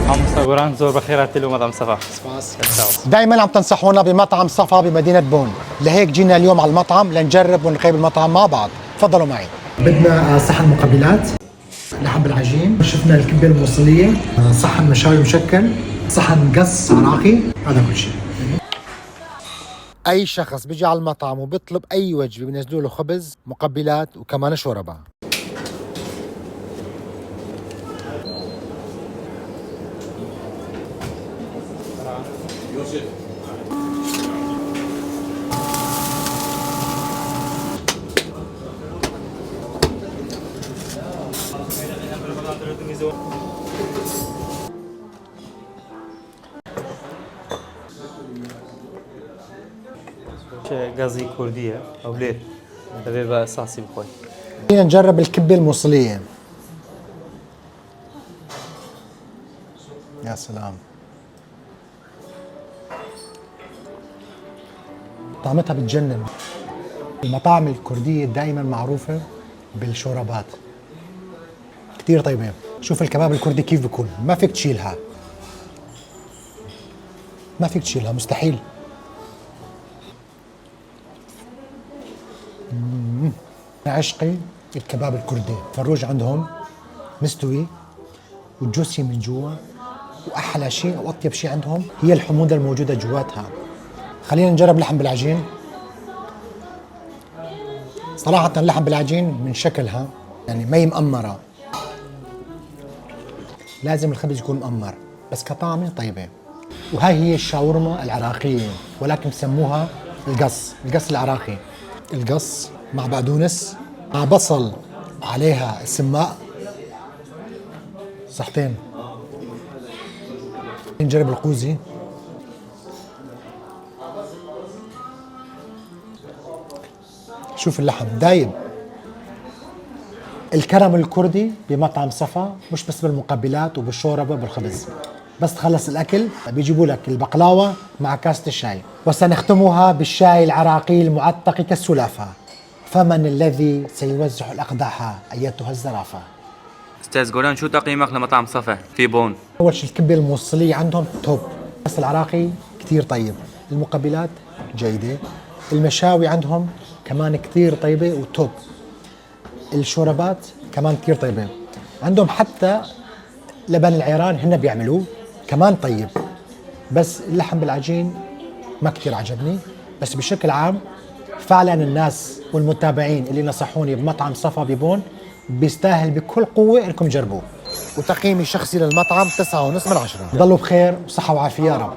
عم صقوران زور بخيرات له مطعم صفا. دائما عم تنصحونا بمطعم صفا بمدينة بون، لهيك جينا اليوم على المطعم لنجرب ونقيم المطعم مع بعض. تفضلوا معي. بدنا صحن مقبلات، لحم بالعجين، شفنا الكبة الموصلية، صحن مشاوي مشكل، صحن قص عراقي، هذا كل شيء. أي شخص بيجي على المطعم وبيطلب أي وجبة بينزلوا له خبز، مقبلات وكمان شوربة. غازي كردية أو ليه؟ تبي بقى صاصي بخوي. خلينا نجرب الكبة الموصلية. يا سلام، طعمتها بتجنن. المطاعم الكردية دائما معروفة بالشوربات، كتير طيبة. شوف الكباب الكردي كيف بيكون، ما فيك تشيلها، ما فيك تشيلها، مستحيل. عشقي الكباب الكردي، فروج عندهم مستوي وجوسي من جوا، واحلى شيء واطيب شيء عندهم هي الحموضه الموجوده جواتها. خلينا نجرب لحم بالعجين. صراحه اللحم بالعجين من شكلها يعني ما هي مأمرة، لازم الخبز يكون مأمر، بس كطعمه طيبه. وهاي هي الشاورما العراقيه، ولكن سموها القص العراقي. القص مع بقدونس مع بصل عليها السماء، صحتين. نجرب القوزي. شوف اللحم دايب. الكرم الكردي بمطعم صفا مش بس بالمقبلات وبالشوربه وبالخبز، بس تخلص الاكل بيجيبوا لك البقلاوه مع كاسه الشاي. وسنختمها بالشاي العراقي المعتق كالسلافه. فمن الذي سيوزع الاقداح ايتها الزرافه؟ أستاذ جولان، شو تقييمك لمطعم صفا في بون؟ اول شيء الكبه الموصليه عندهم توب، بس العراقي كثير طيب، المقبلات جيده، المشاوي عندهم كمان كثير طيبه وتوب، الشوربات كمان كثير طيبه، عندهم حتى لبن العيران هن بيعملوه كمان طيب، بس اللحم بالعجين ما كثير عجبني. بس بشكل عام فعلا الناس والمتابعين اللي نصحوني بمطعم صفا ببون بيستاهل بكل قوه انكم تجربوه. وتقييمي الشخصي للمطعم 9.5 من 10. ضلوا بخير وصحة وعافية يا رب.